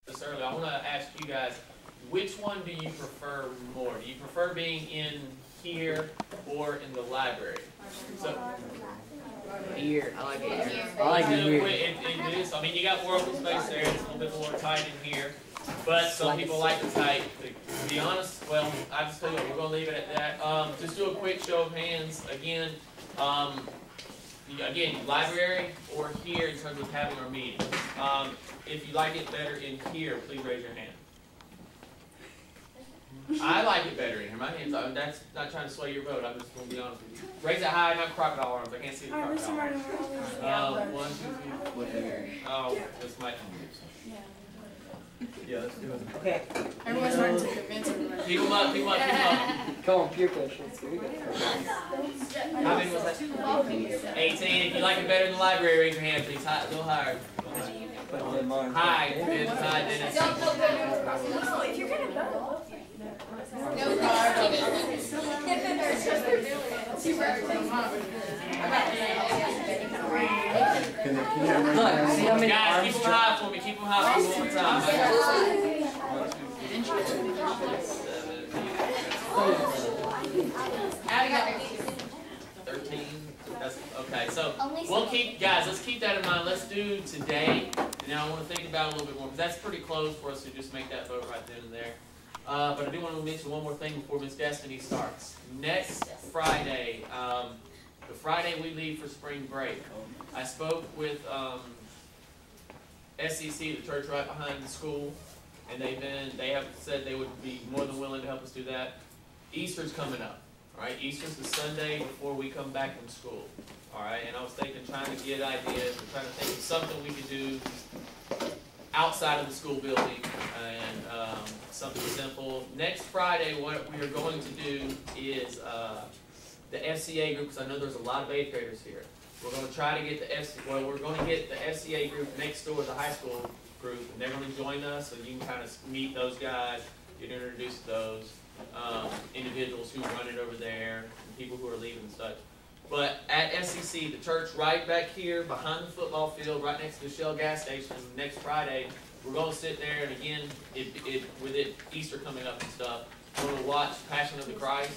this earlier. I want to ask you guys, which one do you prefer more? Do you prefer being in here or in the library? So, here, I like it here. I like it here. It is. I mean, you got more open space there. It's a little bit more tight in here. But some people like the tight. To be honest, well, I just tell you what, we're going to leave it at that. Just do a quick show of hands. Again, library or here in terms of having our meetings. If you like it better in here, please raise your hand. I like it better in here. My hands, that's not trying to sway your vote. I'm just going to be honest with you. Raise it high, not crocodile arms. I can't see the crocodile arms. 1, 2, 3. Oh, this might. Yeah, let's do it. Okay. Everyone's trying to convince everybody. Keep them up, keep them up, keep them up. Come on, peer pressure. How many was that? 18. If you like it better in the library, raise your hand, please. High, a little higher. High. It's high, Dennis. No, if you're going to vote. No, Look, see how many guys, arms keep them high for me. Keep them high for me one time. 13. That's, okay, so we'll keep, guys, let's keep that in mind. Let's do today, and now I want to think about it a little bit more, because that's pretty close for us to just make that vote right then and there. But I do want to mention one more thing before Miss Destiny starts. Next Friday, the Friday we leave for spring break, I spoke with SEC, the church right behind the school, and they have said they would be more than willing to help us do that. Easter's coming up, all right? Easter's the Sunday before we come back from school, all right? And I was trying to get ideas, and trying to think of something we could do outside of the school building, and something simple. Next Friday, what we are going to do is the FCA group, because I know there's a lot of 8th graders here. We're going to try to get we're going to get the FCA group next door to the high school group, and they're going to join us, so you can kind of meet those guys, get introduced to those individuals who run it over there, and people who are leaving and such. But at SEC, the church right back here behind the football field, right next to the Shell gas station, next Friday, we're going to sit there, and again, with Easter coming up and stuff, we're going to watch Passion of the Christ.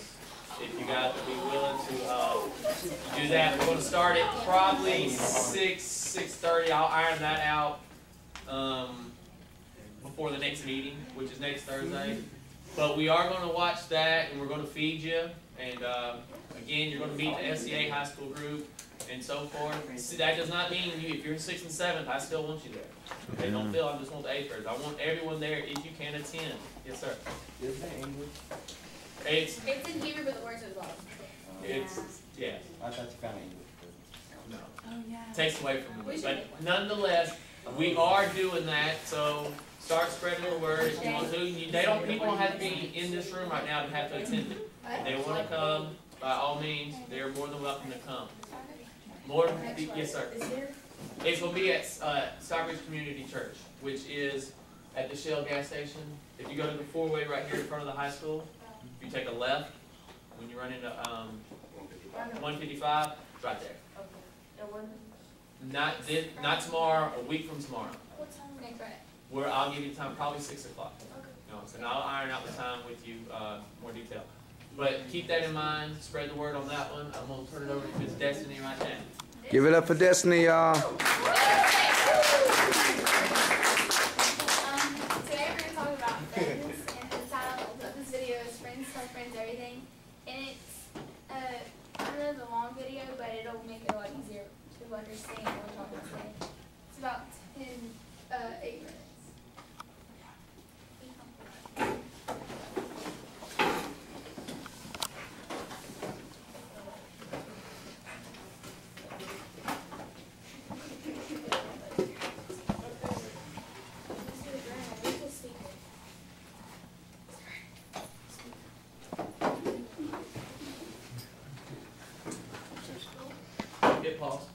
If you guys would be willing to do that, we're going to start at probably 6:30. I'll iron that out before the next meeting, which is next Thursday. But we are going to watch that, and we're going to feed you. And again, you're going to meet the FCA high school group and so forth. See, that does not mean if you're in 6th and 7th, I still want you there. Okay, don't feel I just want the 8th graders. I want everyone there if you can attend. Yes, sir. Is that English? It's in Hebrew, but the words as well. It's yes. I thought you found English. No. Oh yeah. Takes away from it. But nonetheless, we are doing that. So start spreading the word if you want to. People don't have to be in this room right now to have to attend it. If they want to come, by all means, they're more than welcome to come. Yes, sir. It's going to be at Stockbridge Community Church, which is at the Shell gas station. If you go to the 4-way right here in front of the high school, if you take a left, when you run into 155, it's right there. Not tomorrow, a week from tomorrow. What time next Friday? I'll give you time, probably 6 o'clock. You know, and I'll iron out the time with you, more detail. But keep that in mind, spread the word on that one. I'm going to turn it over to Miss Destiny right now. Give it up for Destiny, y'all. Today we're going to talk about friends, and the title of this video is Friends, Start Friends, Everything. And it's kind of a long video, but it'll make it a lot easier to understand what we're talking about today. It's about 8 minutes. Hit pause.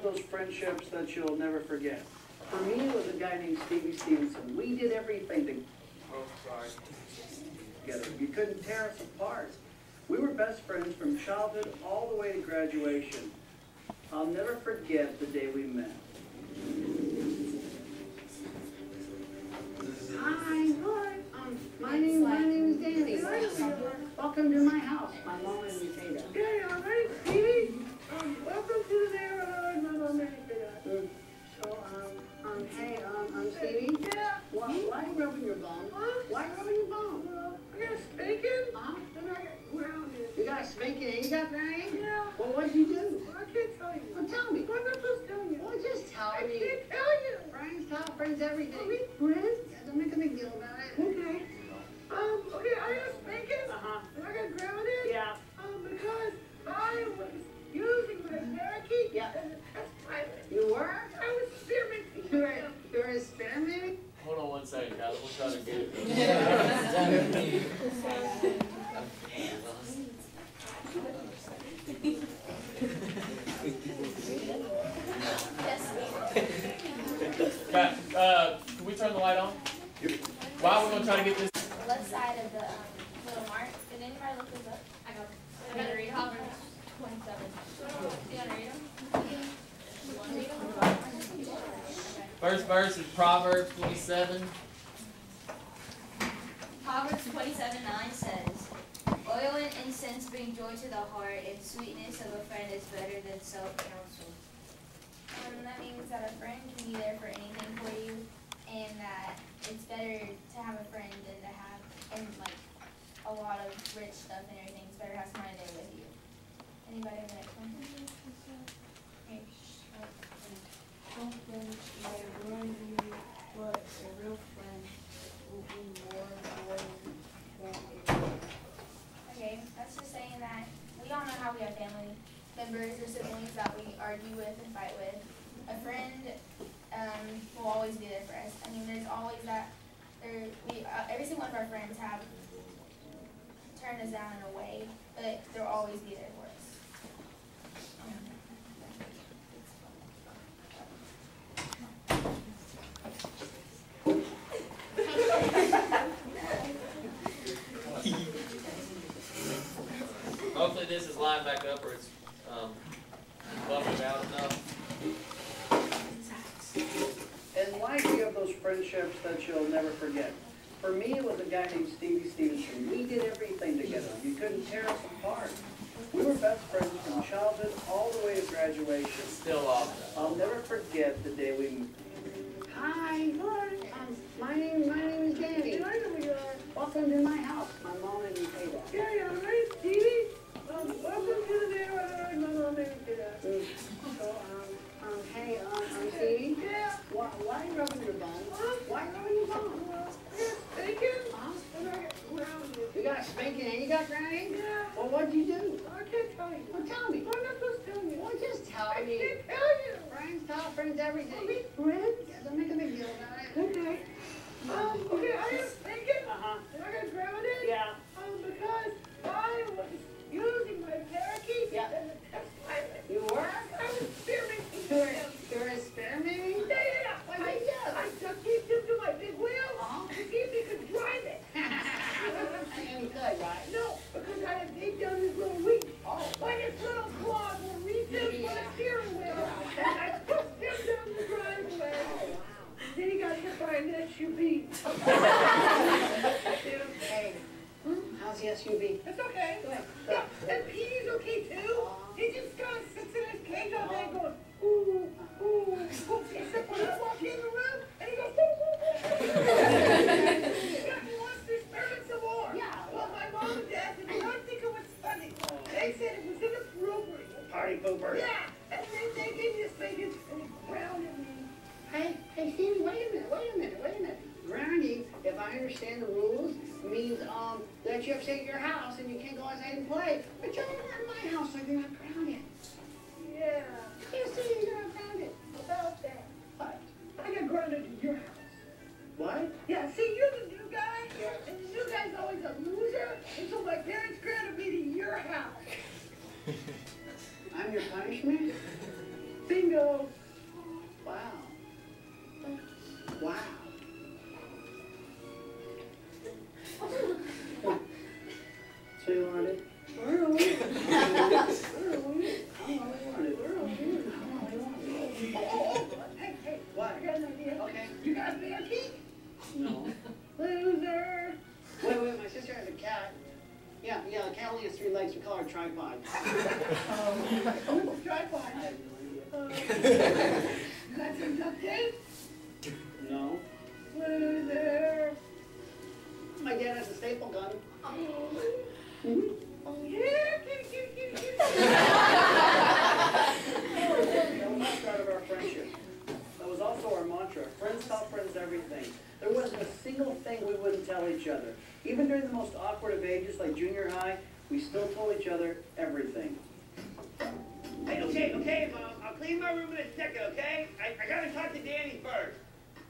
Those friendships that you'll never forget. For me, it was a guy named Stevie Stevenson. We did everything together. Oh, sorry. together. You couldn't tear us apart. We were best friends from childhood all the way to graduation. I'll never forget the day we met. Hi. My name is Danny. Welcome to my house. My mom and me say that. Okay, all right, Stevie. Welcome to the neighborhood. My mom and me say that. So, hey, I'm Stevie. Yeah. Why are you rubbing your bum? Why are you rubbing your bum? I got a spanking. Huh? And I got grounded. You got spanking and you got grounded? Yeah. Well, what'd you do? I can't tell you. Well, tell me. I'm not supposed to tell you. Well, just tell I me. can't tell you. Friends tell friends everything. Are we friends? Yeah, don't make a big deal about it. Okay. Okay, I got spanking. And I got grounded. Yeah. Because I was using my parakeet. Yeah. As a test pilot. You were? I was experimenting. You were experimenting? Hold on one second, guys, we'll try to get it. Okay, can we turn the light on? While we're gonna try to get this. The left side of the little mark. Did anybody look this up? I got it. I gotta read Proverbs 27. You wanna read them? You wanna read them? First verse is Proverbs 27. Proverbs 27:9 says, "Oil and incense bring joy to the heart, and sweetness of a friend is better than self-counsel." That means that a friend can be there for anything for you, and that it's better to have a friend than to have, and like, a lot of rich stuff and everything. It's better to have somebody there with you. Anybody have the next one? Here. Some friends may ruin you, but a real friend will be more loyal than a friend. Okay, that's just saying that we all know how we have family members or siblings that we argue with and fight with. A friend will always be there for us. I mean, there's always that. Every single one of our friends have turned us down in a way, but they'll always be there for us. Hopefully this is lined back up or it's buffed out enough. In life, you have those friendships that you'll never forget. For me, it was a guy named Stevie Stevenson. We did everything together. You couldn't tear us apart. We were best friends from childhood all the way to graduation. Still off. I'll never forget the day we met. Hi. My name is Danny. I know we are. Welcome to my house. My mom and me say that. Okay, all right, Stevie. Welcome to the neighborhood. My mom and me say that. So, hey, I'm Stevie. Yeah. Why are you rubbing your bum? Why are you rubbing your bum? I got spanking. And I got grounded. You got spanking and you got grounded? Yeah. Well, what'd you do? I can't tell you. Well, tell me. I'm not supposed to tell you. Well, just tell I me. can't tell you. Friends tell friends everything. Are we friends? Yeah, don't make a big deal about it. Okay. Okay, I got spanking. And I got grounded. Yeah. Because I was using my parakeet Yeah. as a test pilot. You were? I was experimenting. You're experimenting? Yeah. I took you to my big wheel to see if you could drive it. And good, right? No, because I had taped down this little wheel. Like this little claw will reach in for the steering wheel. And I pushed him down the driveway. Then he got hit by an SUV. Hey, how's the SUV? It's okay. Yeah, and Petey's okay too. He just kind of sits in his cage all day going, ooh, ooh, ooh. Except when I walk in the room and he goes, ooh, ooh, ooh. He wants to experiment some more. Yeah. Well, my mom and dad did not think it was funny. They said it was inappropriate. Party pooper. Yeah, and then they gave me a spanking and it grounded me. Hey, Stevie, wait a minute. Grounding, if I understand the rules, means that you have to stay at your house and you can't go outside and play. But you're over at my house, so you're not grounded. Yeah. You see, you're not grounded. About that. What? I got grounded in your house. What? Yeah, see, you're the new guy, and the new guy's always a loser, and so my parents grounded me to your house. I'm your punishment? Bingo. Wow. Wow. Yeah, the cat only has 3 legs. We call her tripod. Oh, tripod. You got some duct tape? No. Loser. My dad has a staple gun. Yeah, kitty. I'm not proud of our friendship. That was also our mantra. Friends tell friends everything. There wasn't a single thing we wouldn't tell each other. Even during the most awkward of ages, like junior high, we still told each other everything. Hey, okay, Mom. I'll clean my room in a second, okay? I gotta talk to Danny first.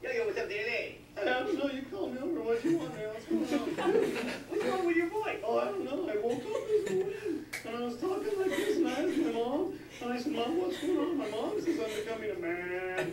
Yo, what's up, Danny? I don't know, you called me over, what you want, man? What's going on? What's wrong with your voice? Oh, I don't know, I woke up this morning, and I was talking like this, and I asked my mom, and I said, Mom, what's going on? My mom says I'm becoming a man.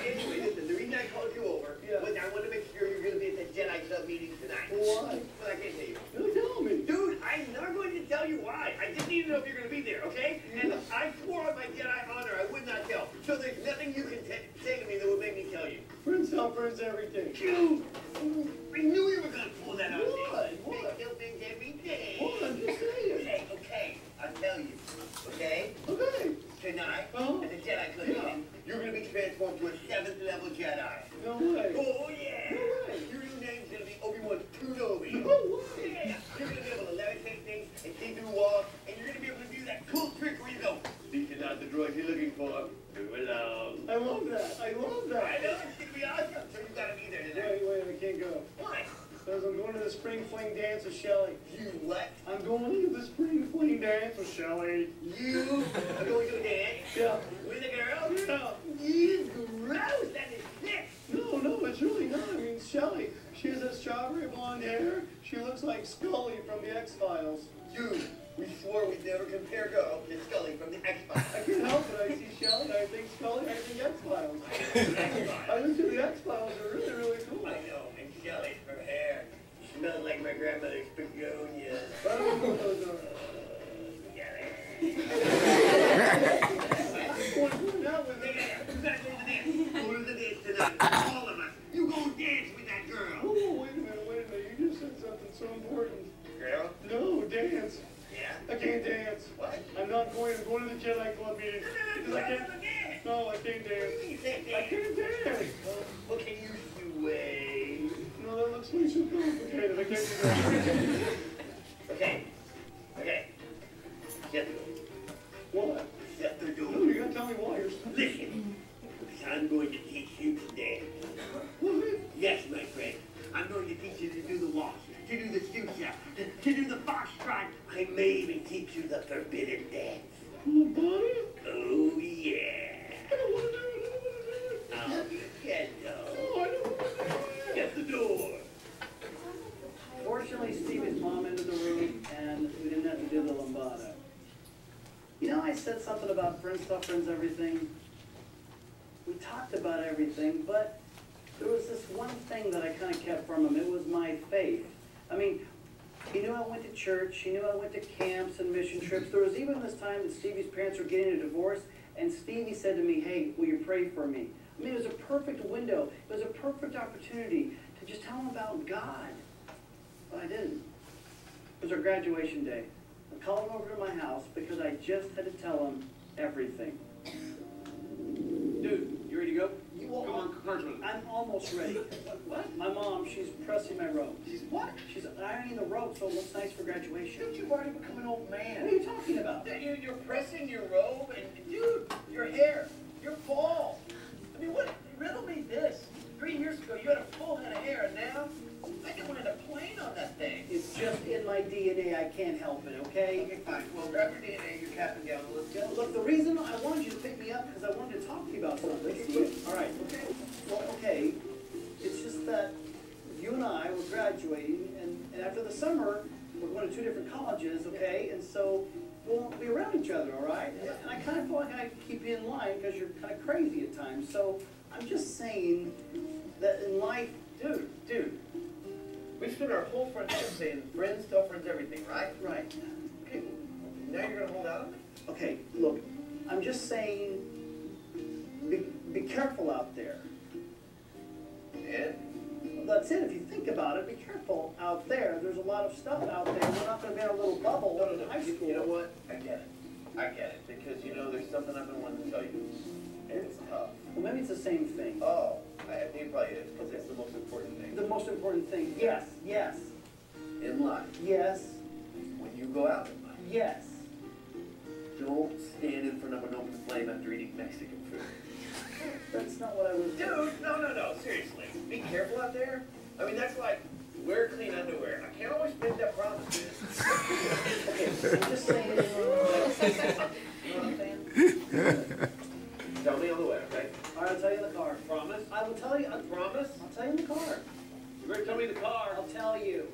Anyway, listen, the reason I called you over was I wanted to make sure you're gonna be at the Jedi Club meeting tonight. Why? But I can't tell you. No, tell me. Dude, I'm not going to tell you why. I just need to know if you're going to be there, okay? And I swore on my Jedi honor I would not tell. So there's nothing you can say to me that would make me tell you. Friends tell friends everything. Dude, I knew you were going to pull that out. What? What? Make things every day. What? I'm just saying. Okay. I'll tell you. Okay? Okay. Tonight, Oh. at the Jedi Club meeting, you're going to be transformed to a 7th level Jedi. No way. Oh, yeah. No way. Your new name's going to be Obi-Wan Kenobi. No way. Yeah. You're going to be able to levitate things and see through walls, and you're going to be able to do that cool trick where you go, these are not the droids you're looking for. Move along. I love that. I love that. I know, it's going to be awesome. So you got to be there tonight. Wait, I can't go. Why? Because I'm going to the spring fling dance with Shelly. You what? I'm going to the spring fling dance with Shelly. You are going to a dance Yeah. with a girl? Yeah. You gross. That is sick. No, it's really not. I mean, Shelly, she has that strawberry blonde hair. She looks like Scully from the X-Files. Dude, we swore we'd never compare girls to Scully from the X-Files. I can't help it. I see Shelly, I think Scully, I think X-Files. I think the X-Files are really, really cool. I know, and Shelly, her hair smells like my grandmother's begonias. I don't know what those are. Who's going out with me? You gotta go to the dance. Go to the dance tonight. All of us. You go dance with that girl. Oh, wait a minute. You just said something so important. Girl? No, dance. Yeah? I can't dance. What? I'm not going. I'm going to the Jedi Club meeting. Because I can't. No, I can't dance. You can't I dance. can't dance. What can you sway? No, that looks way too complicated. I can't do that. Okay. Shut the door. What? Shut the door. No, you gotta tell me why. You're Listen. I'm going to teach you to dance. What? Yes, my friend. I'm going to teach you to do the waltz, to do the fuchsia, to do the foxtrot. I may even teach you the forbidden dance. Oh, buddy? Oh, yeah. I don't want to do it. Oh, yes, no. Oh, I don't want to do it. Shut the door. Fortunately, Stevie's mom entered the room, and we didn't have to do the lambada. You know, I said something about friends tell friends everything. We talked about everything, but there was this one thing that I kind of kept from him. It was my faith. I mean, he knew I went to church. He knew I went to camps and mission trips. There was even this time that Stevie's parents were getting a divorce, and Stevie said to me, hey, will you pray for me? I mean, it was a perfect window. It was a perfect opportunity to just tell him about God. But I didn't. It was our graduation day. I called him over to my house because I just had to tell him everything. Dude, you ready to go? Come on, encouragement. I'm almost ready. What? My mom, she's pressing my robe. She's what? She's ironing the robe so it looks nice for graduation. Dude, you've already become an old man. What are you talking about? You're pressing your robe, and dude, your hair, you're bald. I mean, what? Riddle me this. 3 years ago, you had a full head of hair, and now I can land a plane on that thing. It's just in my DNA. I can't help it, okay? Okay, fine. Well, grab your DNA, your cap and gown, and let's go. Look, the reason I wanted you to pick me up because I wanted to talk to you about something. Steve. All right. Okay. Well, okay. It's just that you and I were graduating, and after the summer, we're going to 2 different colleges, okay? And so we won't be around each other, all right? And I kind of feel like I keep you in line because you're kind of crazy at times. So I'm just saying that in life, Dude, we spent our whole friendship saying friends tell friends everything, right? right. Okay, now you're gonna hold out on me? Okay, look, I'm just saying, be careful out there. And? that's it. If you think about it, be careful out there. There's a lot of stuff out there. We're not going to be in a little bubble in high school. You know what? I get it. Because, there's something I've been wanting to tell you. And it's tough. Well, maybe it's the same thing. Oh, I think it probably is, because it's the most important thing. The most important thing. Yes, yes. In life. Yes. When you go out in life. Yes. Don't stand in front of an open flame after eating Mexican food. That's not what I was doing. Dude, no, seriously. Be careful out there. I mean, that's like, wear clean underwear. I can't always make that promise, man. Okay, I'm just saying. You know what I'm saying? Tell me on the way, okay? All right, I'll tell you in the car. Promise? I will tell you. I Promise? I'll tell you in the car. You better tell me the car. I'll tell you.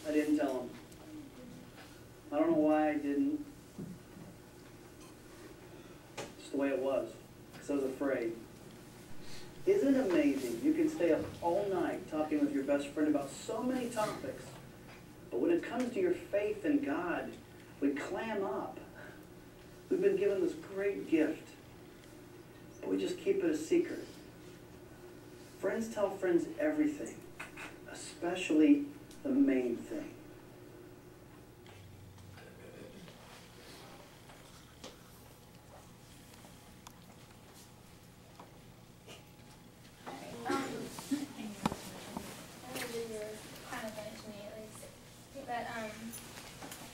I didn't tell him. I don't know why I didn't. It's the way it was. Because I was afraid. Isn't it amazing? You can stay up all night talking with your best friend about so many topics. But when it comes to your faith in God, we clam up. We've been given this great gift. But we just keep it a secret. Friends tell friends everything. Especially the main thing.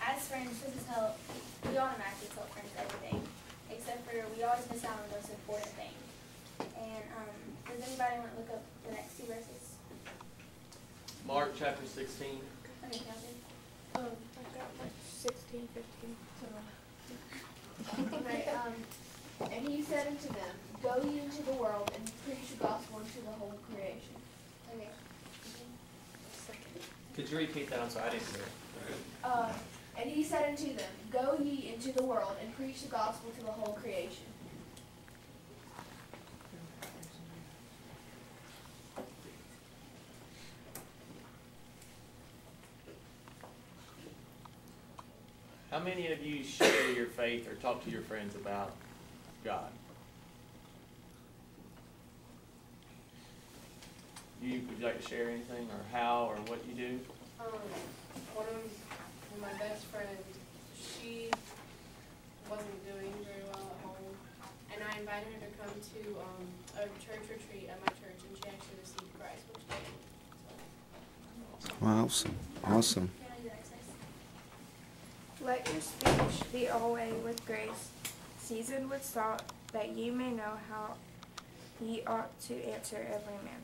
As friends, this is how we automatically tell friends everything, except for we always miss out on the most important thing. And does anybody want to look up the next two verses? Mark chapter 16. Okay, Kelsey. I got like 16, 15. Okay, and he said unto them, Go ye into the world and preach the gospel unto the whole creation. Okay. Could you repeat that? I'm sorry, I didn't hear it. And he said unto them, Go ye into the world and preach the gospel to the whole creation. How many of you share your faith or talk to your friends about God? Would you like to share anything, or how, or what you do? One of my best friends, she wasn't doing very well at home, and I invited her to come to a church retreat at my church, and she actually received Christ, which day. Awesome. Awesome. Let your speech be always with grace, seasoned with salt, that ye may know how ye ought to answer every man.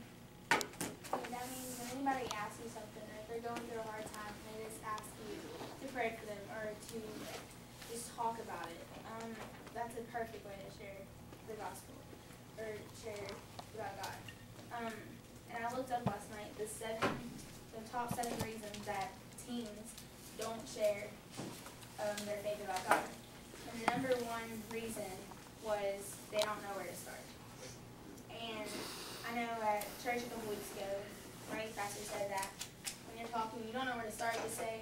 That means when anybody asks you something, or if they're going through a hard time, and they just ask you to pray for them or to just talk about it, that's a perfect way to share the gospel or share about God. And I looked up last night the top 7 reasons that teens don't share their faith about God. And the number 1 reason was they don't know where to start. And I know at church a couple weeks ago, right, pastor said that when you're talking, you don't know where to start, just say,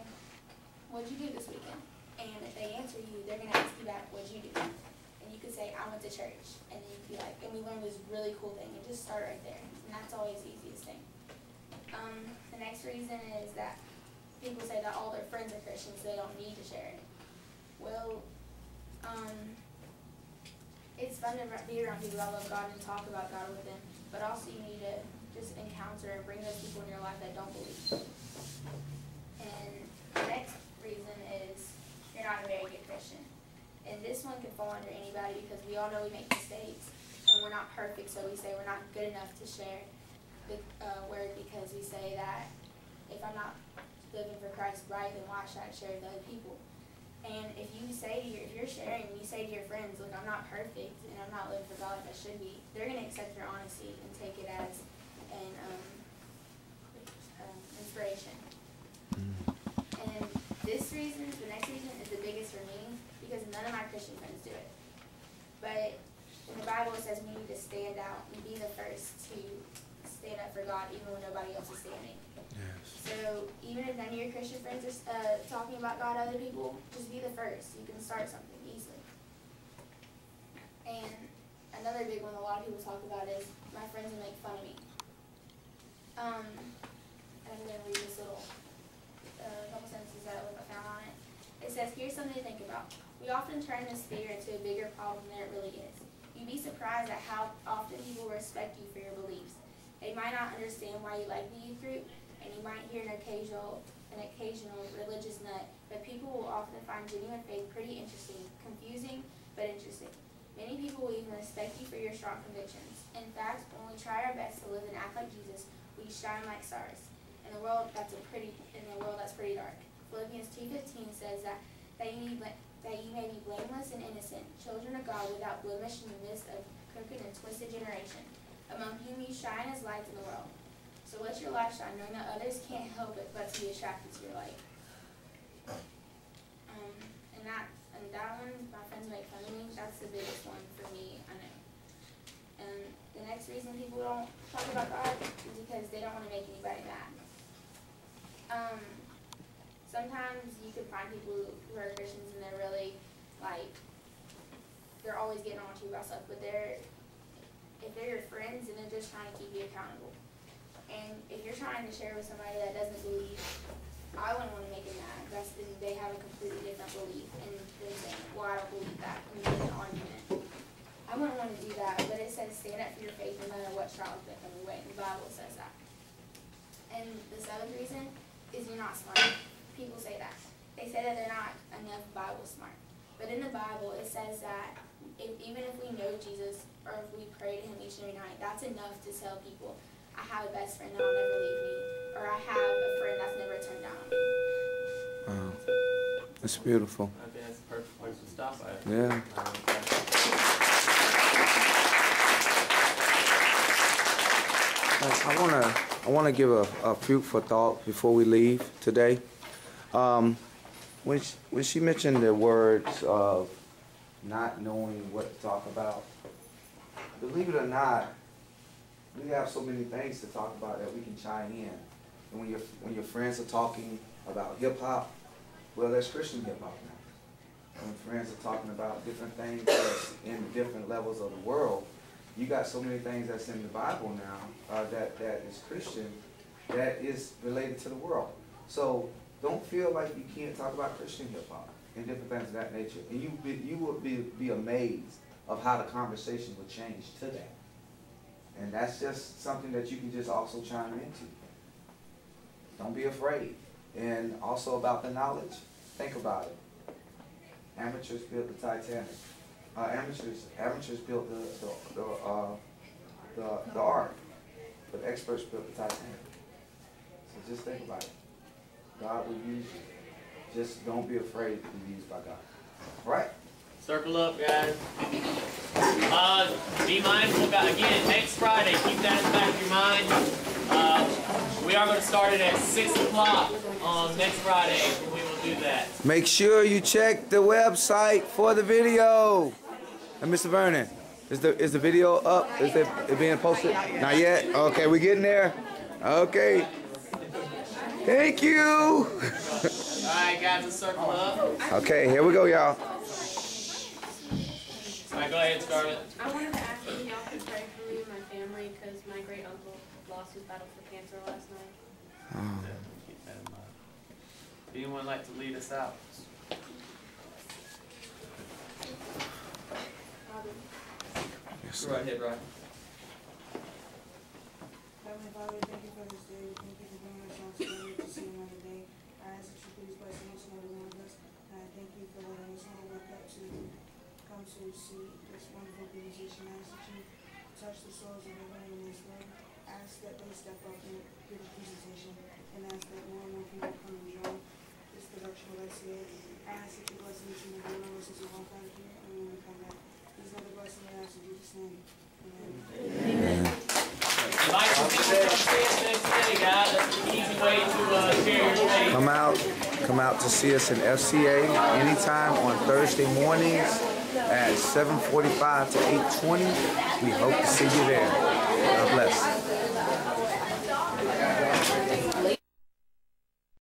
what'd you do this weekend? And if they answer you, they're going to ask you back, what'd you do? And you could say, I went to church. And then you could be like, and we learned this really cool thing. And just start right there. And that's always the easiest thing. The next reason is that people say that all their friends are Christians, so they don't need to share it. Well, it's fun to be around people that love God and talk about God with them, but also you need to just encounter and bring those people in your life that don't believe. And the next reason is you're not a very good Christian. And this one could fall under anybody because we all know we make mistakes and we're not perfect, so we say we're not good enough to share the word because we say that if I'm not living for Christ right, then why should I share with other people? And if you're sharing, and you say to your friends, look, I'm not perfect, and I'm not living for God like I should be, they're going to accept your honesty and take it as an inspiration. And the next reason is the biggest for me, because none of my Christian friends do it. But in the Bible it says we need to stand out and be the first to stand up for God, even when nobody else is standing. So even if none of your Christian friends are talking about God to other people, just be the first. You can start something easily. And another big one a lot of people talk about is my friends would make fun of me. And I'm gonna read this little couple sentences that I found on it. It says, here's something to think about. We often turn this fear into a bigger problem than it really is. You'd be surprised at how often people respect you for your beliefs. They might not understand why you like the youth group, and you might hear an occasional religious nut, but people will often find genuine faith pretty interesting, confusing, but interesting. Many people will even respect you for your strong convictions. In fact, when we try our best to live and act like Jesus, we shine like stars. In a world that's pretty dark. Philippians 2:15 says that you may be blameless and innocent, children of God without blemish in the midst of crooked and twisted generation, among whom you shine as lights in the world. So let your light shine, knowing that others can't help it but to be attracted to your light. And that one, my friends make fun of me. That's the biggest one for me, I know. And the next reason people don't talk about God is because they don't want to make anybody mad. Sometimes you can find people who are Christians and they're really, like, they're always getting on to you about stuff, but if they're your friends and they're just trying to keep you accountable. And if you're trying to share with somebody that doesn't believe, I wouldn't want to make them mad. They have a completely different belief, and they're saying, well, I don't believe that, and you get an argument. I wouldn't want to do that, but it says stand up for your faith no matter what trials that come your way, and the Bible says that. And the seventh reason is you're not smart. People say that. They say that they're not enough Bible smart. But in the Bible, it says that even if we know Jesus, or if we pray to him each and every night, that's enough to tell people, I have a best friend that will never leave me, or I have a friend that's never turned down on me. Wow. That's beautiful. I think that's the perfect place to stop at. Yeah. I wanna give a food for thought before we leave today. When she mentioned the words of not knowing what to talk about, believe it or not, we have so many things to talk about that we can chime in. And when your friends are talking about hip hop, well, there's Christian hip hop now. When friends are talking about different things that's in different levels of the world, you got so many things that's in the Bible now that is Christian, that is related to the world. So don't feel like you can't talk about Christian hip hop and different things of that nature. And you would be amazed of how the conversation would change to that. And that's just something that you can just also chime into. Don't be afraid. And also about the knowledge, think about it. Amateurs built the Titanic. Amateurs built the Ark, but experts built the Titanic. So just think about it. God will use you. Just don't be afraid to be used by God. All right? Circle up, guys. Be mindful, again, next Friday, keep that in the back of your mind. We are going to start it at 6 o'clock on next Friday, and we will do that. Make sure you check the website for the video. And Mr. Vernon, is the video up? Is it being posted? Not yet? Okay, we're getting there. Okay. Thank you. All right, guys, let's circle up. Okay, here we go, y'all. All right, go ahead, Scarlett. I wanted to ask if y'all could pray for me and my family because my great uncle lost his battle for cancer last night. Oh. Keep that in mind. Anyone like to lead us out? Yes, Go right ahead, Brian. Heavenly Father, thank you for this day. Thank you for bringing us on today to see another day. I ask that you please bless each and every one of us. And I thank you for letting us all wake up to come to see this wonderful presentation. I ask that you touch the souls of everyone in this room. I ask that they step up and give a presentation. And ask that more and more people come and join this production of FCA. I ask that you bless each and every one of us as we walk out of here and when we come back. These are the blessings I ask in Jesus' name. Amen. Invite some people to see us next day, guys. That's an easy way to share your faith. Come out to see us in FCA anytime on Thursday mornings at 7:45 to 8:20. We hope to see you there.